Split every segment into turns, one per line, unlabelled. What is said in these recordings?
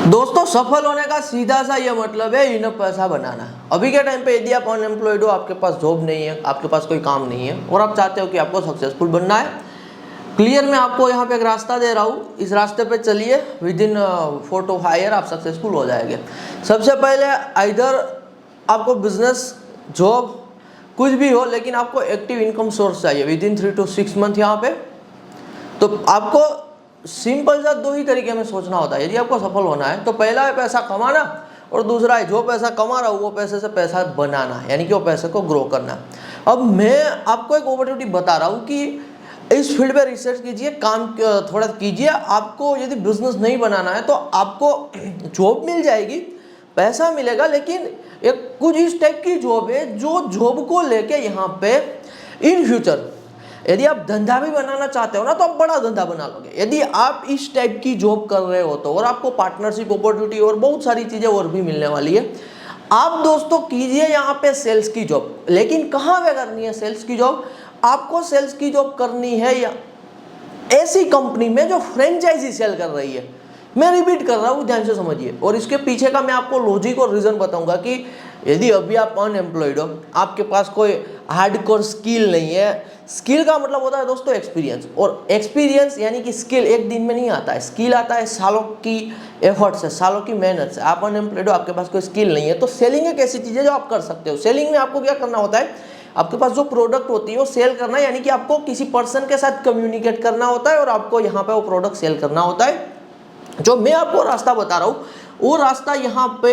दोस्तों सफल होने का सीधा सा ये मतलब है इन्हें पैसा बनाना। अभी के टाइम पे यदि आप अनएम्प्लॉयड हो, आपके पास जॉब नहीं है, आपके पास कोई काम नहीं है और आप चाहते हो कि आपको सक्सेसफुल बनना है, क्लियर मैं आपको यहाँ पे एक रास्ता दे रहा हूँ। इस रास्ते पे चलिए, विद इन 4 to 5 ईयर आप सक्सेसफुल हो जाएंगे। सबसे पहले इधर आपको बिजनेस, जॉब कुछ भी हो, लेकिन आपको एक्टिव इनकम सोर्स चाहिए विद इन 3 to 6 मंथ। यहाँ पे तो आपको सिंपल सा 2 ही तरीके में सोचना होता है यदि आपको सफल होना है। तो पहला है पैसा कमाना और दूसरा है जो पैसा कमा रहा हूँ वो पैसे से पैसा बनाना, यानी कि वो पैसे को ग्रो करना। अब मैं आपको एक अपॉर्चुनिटी बता रहा हूँ कि इस फील्ड में रिसर्च कीजिए, काम थोड़ा कीजिए। आपको यदि बिजनेस नहीं बनाना है तो आपको जॉब मिल जाएगी, पैसा मिलेगा, लेकिन एक कुछ इस टाइप की जॉब है जो जॉब को लेके यहाँ पे इन फ्यूचर यदि आप धंधा भी बनाना चाहते हो ना तो आप बड़ा धंधा बना लोगे यदि आप इस टाइप की जॉब कर रहे हो तो। और आपको पार्टनरशिप अपॉर्चुनिटी और बहुत सारी चीजें और भी मिलने वाली है। आप दोस्तों कीजिए यहाँ पे सेल्स की जॉब, लेकिन कहाँ पे करनी है सेल्स की जॉब? आपको सेल्स की जॉब करनी है या ऐसी कंपनी में जो फ्रेंचाइजी सेल कर रही है। मैं रिपीट कर रहा हूँ, ध्यान से समझिए, और इसके पीछे का मैं आपको लॉजिक और रीजन बताऊंगा कि यदि अभी आप अनएम्प्लॉयड हो, आपके पास कोई हार्डकोर स्किल नहीं है। स्किल का मतलब होता है दोस्तों एक्सपीरियंस, और एक्सपीरियंस यानी कि स्किल एक दिन में नहीं आता है। स्किल आता है सालों की एफर्ट से, सालों की मेहनत से। आप अनएम्प्लॉयड हो, आपके पास कोई स्किल नहीं है, तो सेलिंग एक ऐसी चीज है जो आप कर सकते हो। सेलिंग में आपको क्या करना होता है, आपके पास जो प्रोडक्ट होती है वो सेल करना, यानी कि आपको किसी पर्सन के साथ कम्युनिकेट करना होता है और आपको यहाँ पे वो प्रोडक्ट सेल करना होता है। जो मैं आपको रास्ता बता रहा हूँ वो रास्ता यहाँ पे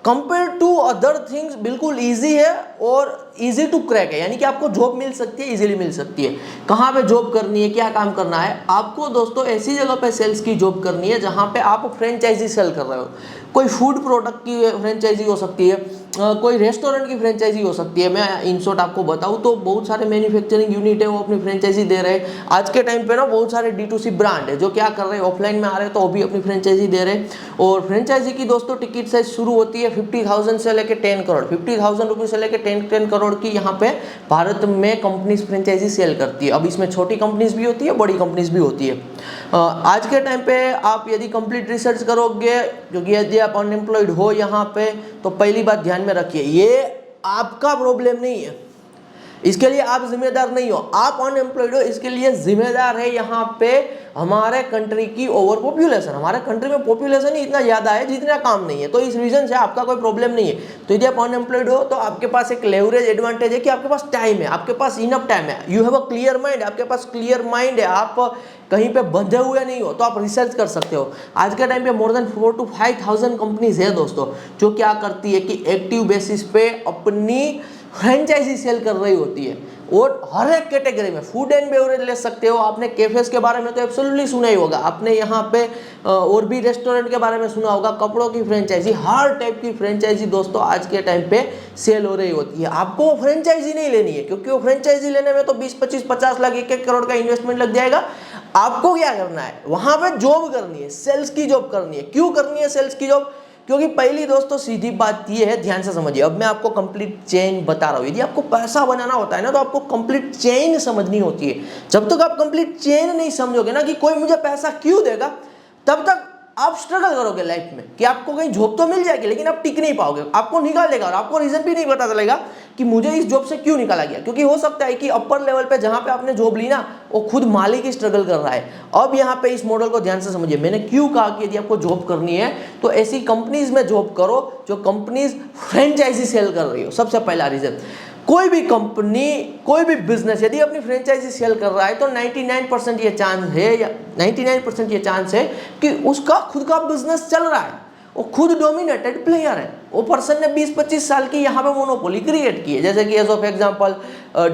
कंपेयर टू अदर थिंग्स बिल्कुल इजी है और इजी टू क्रैक है, यानी कि आपको जॉब मिल सकती है, इजीली मिल सकती है। कहाँ पे जॉब करनी है, क्या काम करना है? आपको दोस्तों ऐसी जगह पे सेल्स की जॉब करनी है जहाँ पे आप फ्रेंचाइजी सेल कर रहे हो। कोई फूड प्रोडक्ट की फ्रेंचाइजी हो सकती है, कोई रेस्टोरेंट की फ्रेंचाइजी हो सकती है। मैं इन शॉर्ट आपको बताऊं तो बहुत सारे मैन्युफैक्चरिंग यूनिट है वो अपनी फ्रेंचाइजी दे रहे हैं। आज के टाइम पे ना बहुत सारे D2C ब्रांड है जो क्या कर रहे हैं, ऑफलाइन में आ रहे हैं तो वो भी अपनी फ्रेंचाइजी दे रहे हैं। और फ्रेंचाइजी की दोस्तों टिकट साइज शुरू होती है 50,000 से लेकर 10 करोड़, 50,000 रुपये से लेकर 10 करोड़ की यहाँ पे भारत में कंपनीज फ्रेंचाइजी सेल करती है। अब इसमें छोटी कंपनीज भी होती है, बड़ी कंपनीज भी होती है। आज के टाइम पे आप यदि कंप्लीट रिसर्च करोगे, क्योंकि यदि आप अनएम्प्लॉयड हो यहाँ पे, तो पहली बात ध्यान में रखिए, ये आपका प्रॉब्लम नहीं है, इसके लिए आप जिम्मेदार नहीं हो। आप अनएम्प्लॉयड हो, इसके लिए जिम्मेदार है यहाँ पे हमारे कंट्री की ओवर पॉपुलेशन। हमारे कंट्री में पॉपुलेशन ही इतना ज्यादा है जितना काम नहीं है, तो इस रीजन से आपका कोई प्रॉब्लम नहीं है। तो यदि आप अनएम्प्लॉयड हो तो आपके पास एक लेवरेज एडवांटेज है कि आपके पास टाइम है, आपके पास इनफ टाइम है, you have a clear mind, आपके पास क्लियर माइंड है, आप कहीं पे बंधे हुए नहीं हो, तो आप रिसर्च कर सकते हो। आज के टाइम पे मोर देन 4 to 5,000 कंपनीज है दोस्तों जो क्या करती है कि एक्टिव बेसिस पे अपनी फ्रेंचाइजी सेल कर रही होती है। और हर एक कैटेगरी में फूड एंड बेवरेज ले सकते हो। आपने कैफेज के बारे में तो एब्सोल्युटली सुना ही होगा, आपने यहाँ पे और भी रेस्टोरेंट के बारे में सुना होगा, कपड़ों की फ्रेंचाइजी, हर टाइप की फ्रेंचाइजी दोस्तों आज के टाइम पे सेल हो रही होती है। आपको वो फ्रेंचाइजी नहीं लेनी है, क्योंकि वो फ्रेंचाइजी लेने में तो 20, 25, 50 लाख, 1-1 करोड़ का इन्वेस्टमेंट लग जाएगा। आपको क्या करना है, वहां पे जॉब करनी है, सेल्स की जॉब करनी है। क्यों करनी है सेल्स की जॉब? क्योंकि पहली दोस्तों सीधी बात ये है, ध्यान से समझिए। अब मैं आपको कंप्लीट चेन बता रहा हूं। यदि आपको पैसा बनाना होता है ना तो आपको कंप्लीट चेन समझनी होती है। जब तक आप कंप्लीट चेन नहीं समझोगे ना कि कोई मुझे पैसा क्यों देगा, तब तक आप स्ट्रगल करोगे लाइफ में कि आपको कहीं जॉब तो मिल जाएगी लेकिन आप टिक नहीं पाओगे, आपको निकाल देगा और आपको रीजन भी नहीं पता चलेगा कि मुझे इस जॉब से क्यों निकाला गया। क्योंकि हो सकता है कि अपर लेवल पे जहां पे आपने जॉब ली ना वो खुद मालिक ही स्ट्रगल कर रहा है। अब यहाँ पे इस मॉडल को ध्यान से समझिए। मैंने क्यों कहा कि यदि आपको जॉब करनी है तो ऐसी कंपनीज में जॉब करो जो कंपनीज फ्रेंचाइजी सेल कर रही हो। सबसे पहला रीजन, कोई भी कंपनी, कोई भी बिजनेस यदि अपनी फ्रेंचाइजी सेल कर रहा है तो 99% ये चांस है, या 99% ये चांस है कि उसका खुद का बिजनेस चल रहा है, वो खुद डोमिनेटेड प्लेयर है। वो पर्सन ने 20-25 साल की यहाँ पे मोनोपोली क्रिएट की है। जैसे कि एज ऑफ एग्जांपल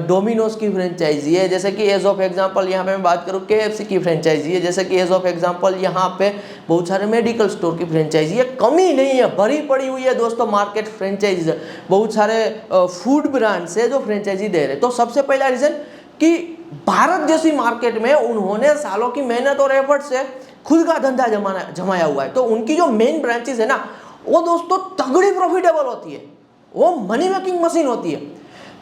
डोमिनोज की फ्रेंचाइजी है, जैसे कि एज ऑफ एग्जांपल यहाँ पे मैं बात करूँ KFC की फ्रेंचाइजी है, जैसे कि एज ऑफ एग्जांपल यहाँ पे बहुत सारे मेडिकल स्टोर की फ्रेंचाइजी है। कमी नहीं है, भरी पड़ी हुई है दोस्तों मार्केट फ्रेंचाइजी। बहुत सारे फूड ब्रांड्स है जो फ्रेंचाइजी दे रहे। तो सबसे पहला रीजन कि भारत जैसी मार्केट में उन्होंने सालों की मेहनत और एफर्ट से खुद का धंधा जमाया हुआ है। तो उनकी जो मेन ब्रांचेस है ना वो दोस्तों तगड़ी प्रॉफिटेबल होती है, वो मनी मेकिंग मशीन होती है।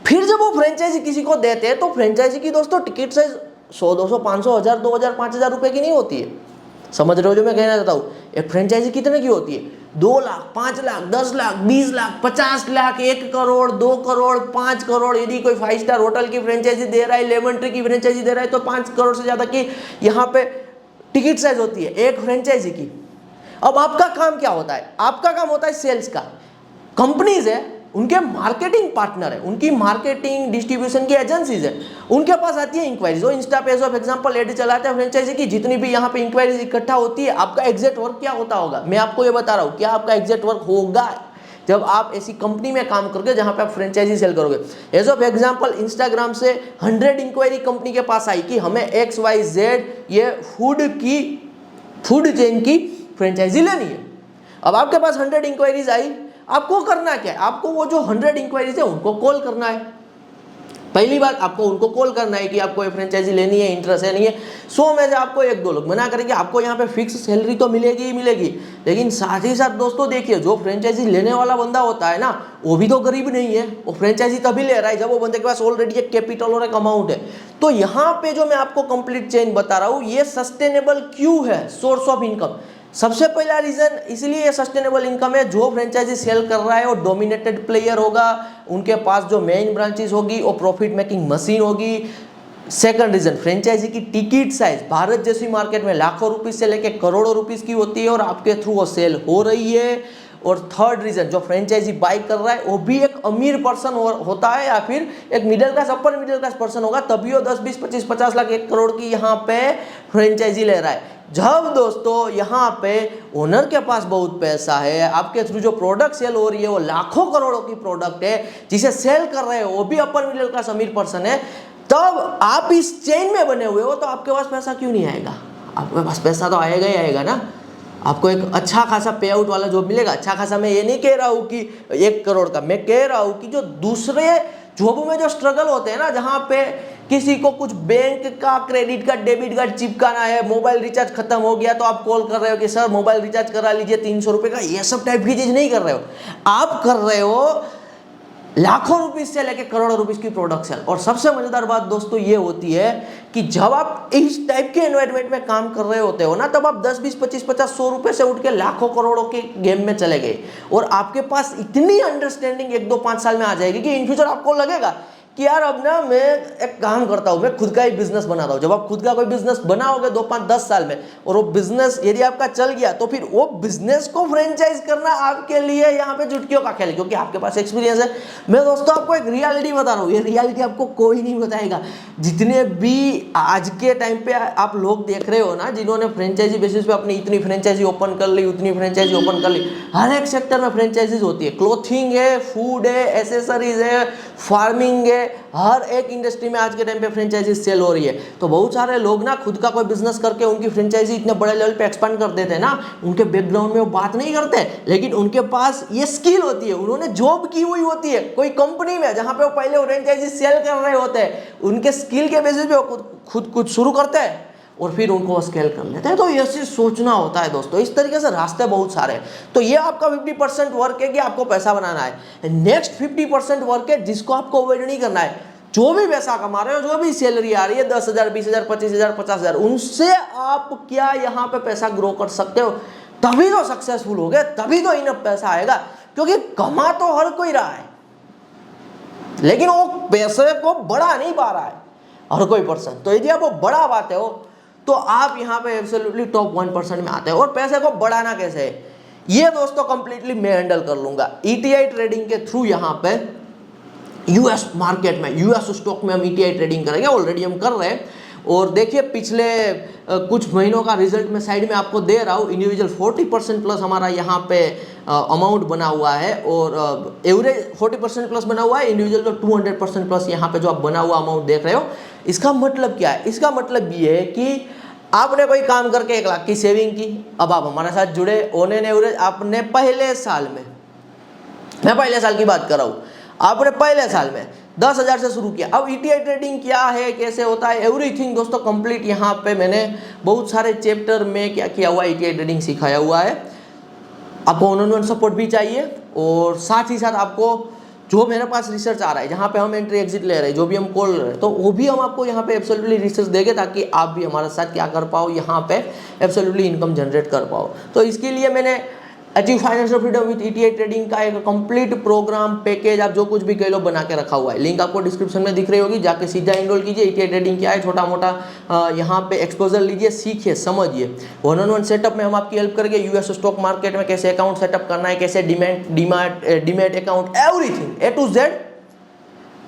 फिर जब वो फ्रेंचाइजी किसी को देते हैं तो फ्रेंचाइजी की दोस्तों टिकट साइज 100, 200, 500, 1000, 2000, 5000 रुपए की नहीं होती है। समझ रहे हो जो मैं कहना चाहता हूँ? एक फ्रेंचाइजी कितने की होती है? 2 लाख, 5 लाख, 10 लाख, 20 लाख, 50 लाख, 1 करोड़, 2 करोड़, 5 करोड़। यदि कोई 5 स्टार होटल की फ्रेंचाइजी दे रहा है, लेमन ट्री की फ्रेंचाइजी दे रहा है, तो 5 करोड़ से ज़्यादा की यहाँ पे टिकट साइज होती है एक फ्रेंचाइजी की। अब आपका काम क्या होता है? आपका काम होता है सेल्स का। कंपनीज है, उनके मार्केटिंग पार्टनर है, उनकी मार्केटिंग डिस्ट्रीब्यूशन की एजेंसीज है, उनके पास आती है इंक्वायरीज। वो इंस्टा पे ऑफ एग्जांपल एड चलाते हैं फ्रेंचाइजी की, जितनी भी यहाँ पे इंक्वायरीज इकट्ठा होती है, आपका एग्जैक्ट वर्क क्या होता होगा मैं आपको ये बता रहा हूँ। क्या आपका एग्जैक्ट वर्क होगा जब आप ऐसी कंपनी में काम करोगे जहां पे आप फ्रेंचाइजी सेल करोगे? एज ऑफ एग्जांपल इंस्टाग्राम से 100 इंक्वायरी कंपनी के पास आई कि हमें XYZ ये फूड चेन की फ्रेंचाइजी लेनी है। अब आपके पास 100 इंक्वायरीज आई, आपको करना क्या है? आपको वो जो 100 इंक्वायरीज है उनको कॉल करना है। पहली बात, आपको उनको कॉल करना है कि आपको ये फ्रेंचाइजी लेनी है, इंटरेस्ट है नहीं है। 100 में से आपको 1-2 लोग मना करेंगे। आपको यहाँ पे फिक्स सैलरी तो मिलेगी ही मिलेगी, लेकिन साथ ही साथ दोस्तों देखिए, जो फ्रेंचाइजी लेने वाला बंदा होता है ना, वो भी तो गरीब नहीं है। वो फ्रेंचाइजी तभी ले रहा है जब वो बंदे के पास ऑलरेडी एक कैपिटल और एक अमाउंट है। तो यहाँ पे जो मैं आपको कंप्लीट चेन बता रहा हूँ, ये सस्टेनेबल क्यों है? सोर्स ऑफ इनकम सबसे पहला रीजन इसलिए ये सस्टेनेबल इनकम है, जो फ्रेंचाइजी सेल कर रहा है वो डोमिनेटेड प्लेयर होगा, उनके पास जो मेन ब्रांचेस होगी वो प्रॉफिट मेकिंग मशीन होगी। सेकंड रीजन, फ्रेंचाइजी की टिकट साइज भारत जैसी मार्केट में लाखों रुपीस से लेके करोड़ों रुपीस की होती है और आपके थ्रू वो सेल हो रही है। और थर्ड रीजन, जो फ्रेंचाइजी बाई कर रहा है वो भी एक अमीर पर्सन होता है या फिर एक middle class, upper middle class person होगा, तभी वो 10, 20, 25, 50 लाख, 1 करोड़ की यहाँ पे फ्रेंचाइजी ले रहा है। जब दोस्तों यहाँ पे ओनर के पास बहुत पैसा है, आपके थ्रू जो प्रोडक्ट सेल हो रही है वो लाखों करोड़ों की प्रोडक्ट है, जिसे सेल कर रहे हो वो भी अपर मिडिल क्लास अमीर पर्सन है, तब आप इस चेन में बने हुए हो, तो आपके पास पैसा क्यों नहीं आएगा? आपके पास पैसा तो आएगा ही आएगा ना। आपको एक अच्छा खासा पे आउट वाला जॉब मिलेगा। अच्छा खासा मैं ये नहीं कह रहा हूँ कि 1 करोड़ का, मैं कह रहा हूँ कि जो दूसरे जॉब में जो स्ट्रगल होते हैं ना, जहाँ पे किसी को कुछ बैंक का क्रेडिट कार्ड, डेबिट कार्ड चिपकाना है, मोबाइल रिचार्ज खत्म हो गया तो आप कॉल कर रहे हो कि सर मोबाइल रिचार्ज करा लीजिए 300 रुपये का, ये सब टाइप की चीज नहीं कर रहे हो। आप कर रहे हो लाखों रुपीस से लेके करोड़ों रुपीस की प्रोडक्शन। और सबसे मजेदार बात दोस्तों ये होती है कि जब आप इस टाइप के एनवायरनमेंट में काम कर रहे होते हो ना, तब आप 10, 20, 25, 50, 100 रुपए से उठ के लाखों करोड़ों के गेम में चले गए और आपके पास इतनी अंडरस्टैंडिंग 1, 2, 5 साल में आ जाएगी कि इन फ्यूचर आपको लगेगा कि यार अब ना मैं एक काम करता हूँ, मैं खुद का ही बिजनेस बना रहा हूँ। जब आप खुद का कोई बिजनेस बनाओगे 2, 5, 10 साल में, और वो बिजनेस यदि आपका चल गया, तो फिर वो बिजनेस को फ्रेंचाइज करना आपके लिए यहाँ पे चुटकियों का खेल है, क्योंकि आपके पास एक्सपीरियंस है। मैं दोस्तों आपको एक रियलिटी बता रहा हूँ, ये रियलिटी आपको कोई नहीं बताएगा। जितने भी आज के टाइम पे आप लोग देख रहे हो ना, जिन्होंने फ्रेंचाइजी बेसिस पे अपनी इतनी फ्रेंचाइजी ओपन कर ली, उतनी फ्रेंचाइजी ओपन कर ली, हर एक सेक्टर में फ्रेंचाइजीज होती है। क्लोथिंग है, फूड है, एसेसरीज है, फार्मिंग है, हर एक इंडस्ट्री में आज के टाइम पे फ्रेंचाइजी सेल हो रही है। तो बहुत सारे लोग ना खुद का कोई बिजनेस करके उनकी फ्रेंचाइजी इतने बड़े लेवल पे एक्सपांड कर देते हैं ना, उनके बैकग्राउंड में वो बात नहीं करते, लेकिन उनके पास ये स्किल होती है, उन्होंने जॉब की हुई होती है कोई कंपनी में जहां पे वो पहले फ्रेंचाइजी सेल कर रहे होते हैं, उनके स्किल के बेसिस पे वो खुद कुछ शुरू करते हैं और फिर उनको स्केल कर लेते हैं। तो ऐसे सोचना होता है दोस्तों। इस तरीके से रास्ते बहुत सारे हैं। तो ये आपका 50% वर्क है कि आपको पैसा बनाना है। नेक्स्ट 50% वर्क है जिसको आपको अवॉइड नहीं करना है। जो भी पैसा कमा रहे हो, जो भी सैलरी आ रही है 10,000, 20,000, 25,000, 50,000, उनसे आप क्या यहाँ पे पैसा ग्रो कर सकते हो, तभी तो सक्सेसफुल हो गए, तभी तो इनफ पैसा आएगा। क्योंकि कमा तो हर कोई रहा है, लेकिन वो पैसे को बढ़ा नहीं पा रहा है हर कोई पर्सन। तो यदि आप वो बढ़ा पाते हो तो आप यहाँ पे एब्सोल्युटली टॉप 1% में आते हैं। और पैसे को बढ़ाना कैसे है, ये दोस्तों कंप्लीटली मैं हैंडल कर लूंगा ETI ट्रेडिंग के थ्रू। यहाँ पे यूएस मार्केट में, यूएस स्टॉक में हम ETI ट्रेडिंग करेंगे, ऑलरेडी हम कर रहे हैं। और देखिए पिछले कुछ महीनों का रिजल्ट मैं साइड में आपको दे रहा हूँ। इंडिविजुअल 40% प्लस हमारा यहाँ पे अमाउंट बना हुआ है, और एवरेज 40% प्लस बना हुआ है। इंडिविजुअल जो 200% प्लस यहाँ पे जो आप बना हुआ अमाउंट देख रहे हो, इसका मतलब क्या है? इसका मतलब ये है कि आपने कोई काम करके 1 लाख की सेविंग की, अब आप हमारे साथ जुड़े, ऑन एन एवरेज आपने पहले साल में, मैं पहले साल की बात कर रहा हूँ, आपने पहले साल में 10,000 से शुरू किया। अब ETI ट्रेडिंग क्या है, कैसे होता है, एवरीथिंग दोस्तों कंप्लीट यहाँ पे मैंने बहुत सारे चैप्टर में क्या किया हुआ है, ETI ट्रेडिंग सिखाया हुआ है। आपको 1-on-1 सपोर्ट भी चाहिए और साथ ही साथ आपको जो मेरे पास रिसर्च आ रहा है, जहाँ पे हम एंट्री एग्जिट ले रहे हैं, जो भी हम कॉल रहे हैं, तो वो भी हम आपको यहाँ पे एब्सोल्युटली रिसर्च देंगे ताकि आप भी हमारे साथ क्या कर पाओ, यहाँ पे एब्सोल्युटली इनकम जनरेट कर पाओ। तो इसके लिए मैंने achieve financial freedom with ETI trading का एक कंप्लीट प्रोग्राम पैकेज, आप जो कुछ भी कह लो, बना के रखा हुआ है। लिंक आपको डिस्क्रिप्शन में दिख रही होगी, जाके सीधा इनरोल कीजिए। ईटीआई ट्रेडिंग क्या है, छोटा मोटा यहाँ पे एक्सपोजर लीजिए, सीखिए, समझिए। 1-on-1 सेटअप में हम आपकी हेल्प करेंगे। यूएस स्टॉक मार्केट में कैसे अकाउंट सेटअप करना है, कैसे demat account, everything A to Z,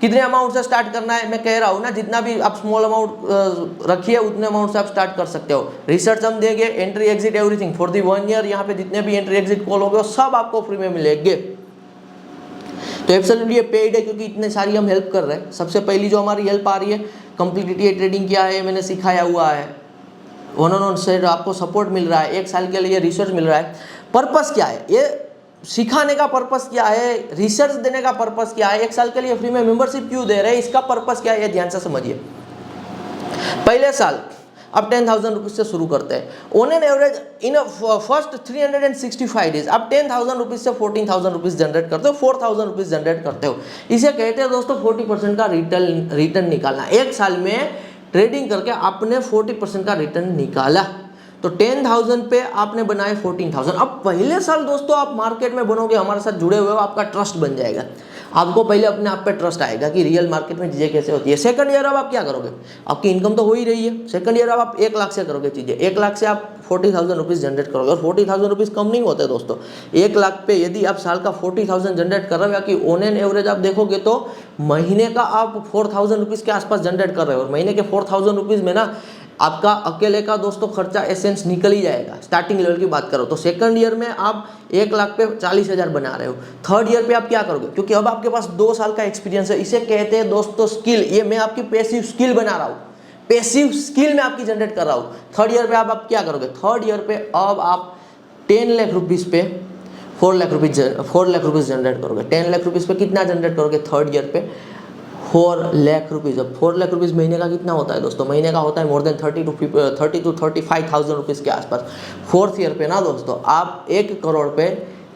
कितने अमाउंट से स्टार्ट करना है। मैं कह रहा हूँ ना, जितना भी आप स्मॉल अमाउंट रखिए उतने अमाउंट से आप स्टार्ट कर सकते हो। रिसर्च हम देंगे, entry exit everything for the 1 year. यहाँ पे जितने भी एंट्री एग्जिट कॉल होंगे वो सब आपको फ्री में मिलेंगे। तो एब्सोल्युटली ये पेड है, क्योंकि इतने सारी हम हेल्प कर रहे हैं। सबसे पहली जो हमारी हेल्प आ रही है, कंप्लीट ट्रेडिंग क्या है मैंने सिखाया हुआ है। 1-on-1 से आपको सपोर्ट मिल रहा है, 1 साल के लिए रिसर्च मिल रहा है। पर्पस क्या है, ये सिखाने का पर्पस क्या है, रिसर्च देने का पर्पस क्या है, 1 साल के लिए फ्री में मेंबरशिप क्यों दे रहे हैं, इसका पर्पस क्या है, ये ध्यान से समझिए। पहले साल आप 10,000 रुपीज से शुरू करते हैं। On an average in first 365 days आप 10,000 रुपीज से 14,000 रुपीज जनरेट करते हो, 4,000 रुपीज जनरेट करते हो। इसे कहते हैं दोस्तों 40% का रिटर्न निकालना। 1 साल में ट्रेडिंग करके आपने 40% का रिटर्न निकाला, तो 10,000 पे आपने बनाए 14,000। अब पहले साल दोस्तों आप मार्केट में बनोगे, हमारे साथ जुड़े हुए हो, आपका ट्रस्ट बन जाएगा। आपको पहले अपने आप पे ट्रस्ट आएगा कि रियल मार्केट में चीज़ें कैसे होती है। सेकंड ईयर अब आप क्या करोगे, आपकी इनकम तो हो ही रही है। सेकंड ईयर अब आप 1 लाख से करोगे चीज़ें, 1 लाख से आप 40,000 रुपीज़ जनरेट करोगे। और 40,000 रुपीज़ कम नहीं होते दोस्तों। 1 लाख पे यदि आप साल का 40,000 जनरेट कर रहे हो, या कि ऑन एन एवरेज आप देखोगे तो महीने का आप 4,000 रुपीज़ के आसपास जनरेट कर रहे हो। और महीने के 4,000 रुपीज़ में ना आपका अकेले का दोस्तों खर्चा एसेंस निकल ही जाएगा। स्टार्टिंग लेवल की बात करो तो सेकंड ईयर में आप 1 लाख पे 40,000 बना रहे हो। थर्ड ईयर पे आप क्या करोगे, क्योंकि अब आपके पास 2 साल का एक्सपीरियंस है। इसे कहते हैं दोस्तों स्किल। ये मैं आपकी पैसिव स्किल बना रहा हूँ, पैसिव स्किल में आपकी जनरेट कर रहा हूँ। थर्ड ईयर पे आप क्या करोगे, थर्ड ईयर पे अब आप 10 लाख रुपीज़ पे 4 लाख रुपीज़ जनरेट करोगे। 10 लाख रुपीज़ पे कितना जनरेट करोगे थर्ड ईयर पे, 4 लाख रुपीज़। अब 4 लाख रुपीज़ महीने का कितना होता है दोस्तों, महीने का होता है मोर देन 30 to 35,000 रुपीज़ के आसपास। फोर्थ ईयर पे ना दोस्तों आप 1 करोड़ पे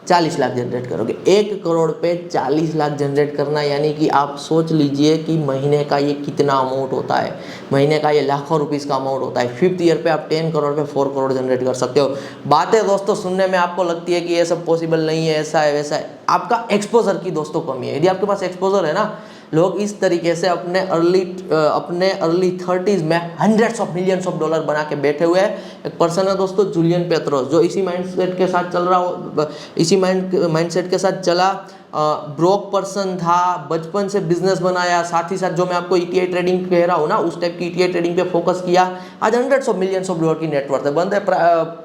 40 लाख जनरेट करोगे। 1 करोड़ पे 40 लाख जनरेट करना, यानी कि आप सोच लीजिए कि महीने का ये कितना अमाउंट होता है। महीने का ये लाखों रुपीज़ का अमाउंट होता है। फिफ्थ ईयर पे आप 10 करोड़ पे 4 करोड़ जनरेट कर सकते हो। बातें दोस्तों सुनने में आपको लगती है कि ये सब पॉसिबल नहीं है, ऐसा है वैसा है, आपका एक्सपोजर की दोस्तों कमी है। यदि आपके पास एक्सपोजर है ना, लोग इस तरीके से अपने अर्ली 30s में hundreds of millions of dollar बना के बैठे हुए हैं। एक पर्सन है दोस्तों जुलियन पेत्रोस, जो इसी माइंडसेट के साथ चल रहा हो, इसी माइंडसेट के साथ चला। ब्रोक पर्सन था, बचपन से बिजनेस बनाया, साथ ही साथ जो मैं आपको ईटीआई ट्रेडिंग कह रहा हूँ ना, उस टाइप की ईटीआई ट्रेडिंग पे फोकस किया। आज hundreds of millions of dollar की नेटवर्थ है। बंद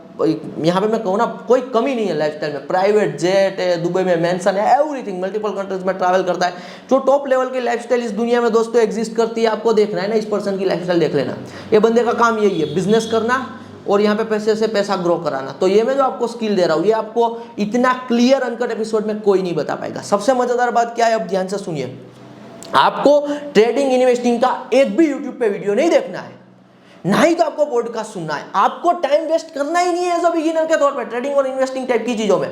यहाँ पे मैं कहूँ ना, कोई कमी नहीं है लाइफस्टाइल में। प्राइवेट जेट है, दुबई में मैंसन है, एवरीथिंग, मल्टीपल कंट्रीज में ट्रैवल करता है। जो टॉप लेवल की लाइफस्टाइल इस दुनिया में दोस्तों एग्जिस्ट करती है, आपको देखना है ना, इस पर्सन की लाइफस्टाइल देख लेना। ये बंदे का काम यही है, बिजनेस करना और यहाँ पे पैसे से पैसा ग्रो कराना। तो ये मैं जो आपको स्किल दे रहा हूँ, ये आपको इतना क्लियर अनकट एपिसोड में कोई नहीं बता पाएगा। सबसे मजेदार बात क्या है, अब ध्यान से सुनिए। आपको ट्रेडिंग इन्वेस्टिंग का एक भी यूट्यूब पे वीडियो नहीं देखना है, ना ही तो आपको पॉडकास्ट सुनना है। आपको टाइम वेस्ट करना ही नहीं है एज अ बिगिनर के तौर पे ट्रेडिंग और इन्वेस्टिंग टाइप की चीजों में,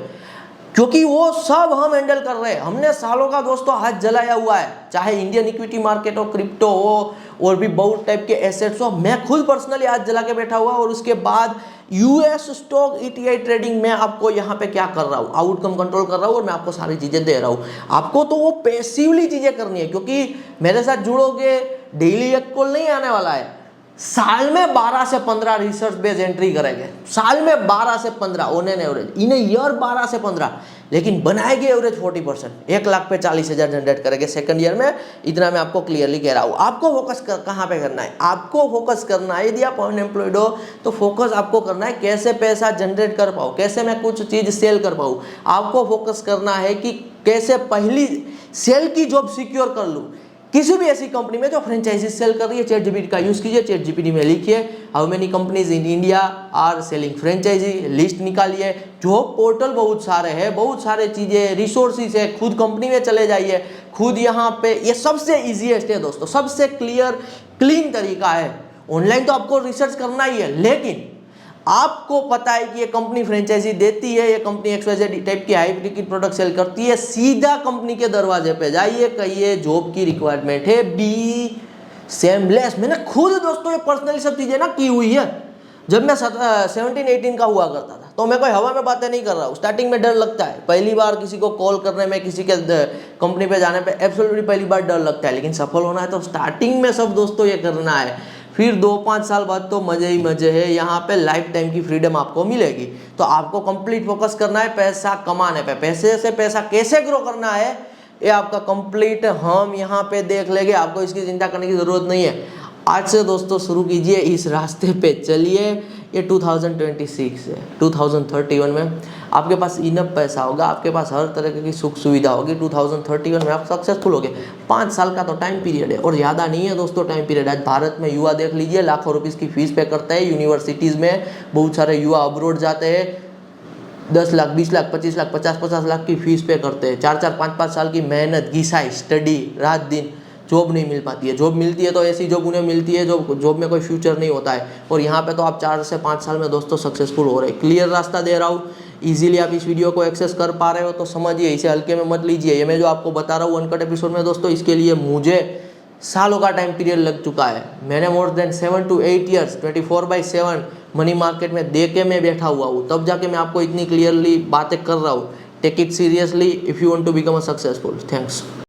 क्योंकि वो सब हम हैंडल कर रहे हैं। हमने सालों का दोस्तों हाथ जलाया हुआ है, चाहे इंडियन इक्विटी मार्केट हो, क्रिप्टो हो, और भी बहुत टाइप के एसेट्स हो। मैं खुद पर्सनली हाथ जला के बैठा हुआ, और उसके बाद यूएस स्टॉक ईटीआई ट्रेडिंग में आपको यहाँ पे क्या कर रहा हूँ, आउटकम कंट्रोल कर रहा हूँ, और मैं आपको सारी चीजें दे रहा हूँ। आपको तो वो पैसिवली चीजें करनी है, क्योंकि मेरे साथ जुड़ोगे, डेली एक कॉल नहीं आने वाला है। साल में 12 से 15 रिसर्च बेस्ड एंट्री करेंगे, साल में 12 से 15 on an average, in year 12 से 15, लेकिन बनाएंगे एवरेज 40%। 1 लाख पे 40,000 जनरेट करेंगे सेकंड ईयर में। इतना मैं आपको क्लियरली कह रहा हूँ। आपको फोकस कहाँ पे करना है, आपको फोकस करना है, यदि आप अनएम्प्लॉयड हो तो फोकस आपको करना है कैसे पैसा जनरेट कर पाऊँ, कैसे मैं कुछ चीज़ सेल कर पाऊँ। आपको फोकस करना है कि कैसे पहली सेल की जॉब सिक्योर कर लूँ। किसी भी ऐसी कंपनी में जो फ्रेंचाइजी सेल कर रही है, चैट जीपीटी का यूज कीजिए। चैट जीपीटी में लिखिए how many companies in India are selling franchise, list निकालिए। जॉब पोर्टल बहुत सारे हैं, बहुत सारे चीजें, रिसोर्सेज है, खुद कंपनी में चले जाइए, खुद यहाँ पे। ये सबसे इजीएस्ट है दोस्तों, सबसे क्लियर क्लीन तरीका है। ऑनलाइन तो आपको रिसर्च करना ही है, लेकिन आपको पता है कि ये कंपनी फ्रेंचाइजी देती है, ये कंपनी XYZ टाइप की हाई टिकट प्रोडक्ट सेल करती है, सीधा कंपनी के दरवाजे पे जाइए, कहिए जॉब की रिक्वायरमेंट है, बी सेमलेस। मैंने खुद दोस्तों ये पर्सनली सब चीज़ें ना की हुई है। जब मैं 17-18 का हुआ करता था तो मैं कोई हवा में बातें नहीं कर रहा हूँ। स्टार्टिंग में डर लगता है, पहली बार किसी को कॉल करने में, किसी के कंपनी पे जाने पे एब्सोल्युटली पहली बार डर लगता है, लेकिन सफल होना है तो स्टार्टिंग में सब दोस्तों ये करना है। फिर 2-5 साल बाद तो मज़े ही मज़े है, यहाँ पे लाइफ टाइम की फ्रीडम आपको मिलेगी। तो आपको कंप्लीट फोकस करना है पैसा कमाने पे, पैसे से पैसा कैसे ग्रो करना है ये आपका कंप्लीट हम यहाँ पे देख लेंगे, आपको इसकी चिंता करने की ज़रूरत नहीं है। आज से दोस्तों शुरू कीजिए, इस रास्ते पे चलिए। ये 2026 है, 2031 में आपके पास इनफ पैसा होगा, आपके पास हर तरह की सुख सुविधा होगी। 2031 में आप सक्सेसफुल होगे। 5 साल का तो टाइम पीरियड है और ज़्यादा नहीं है दोस्तों टाइम पीरियड। आज भारत में युवा देख लीजिए, लाखों रुपीज़ की फीस पे करते हैं। यूनिवर्सिटीज़ में बहुत सारे युवा अब्रॉड जाते हैं, 10 लाख, 20 लाख, 25 लाख, 50-50 लाख की फीस पे करते हैं। 4-4, 5-5 साल की मेहनत, घिसाई, स्टडी, रात दिन, जॉब नहीं मिल पाती है। जॉब मिलती है तो ऐसी जॉब उन्हें मिलती है जो जॉब में कोई फ्यूचर नहीं होता है। और यहाँ पे तो आप 4 से 5 साल में दोस्तों सक्सेसफुल हो रहे हैं। क्लियर रास्ता दे रहा हूँ, इजीली आप इस वीडियो को एक्सेस कर पा रहे हो तो समझिए, इसे हल्के में मत लीजिए। ये मैं जो आपको बता रहा हूँ अनकट एपिसोड में दोस्तों, इसके लिए मुझे सालों का टाइम पीरियड लग चुका है। मैंने more than 7 to 8 years 24/7 money market में दे के मैं बैठा हुआ हूँ, तब जाके मैं आपको इतनी क्लियरली बातें कर रहा हूँ। Take it seriously if you want to become a successful. Thanks.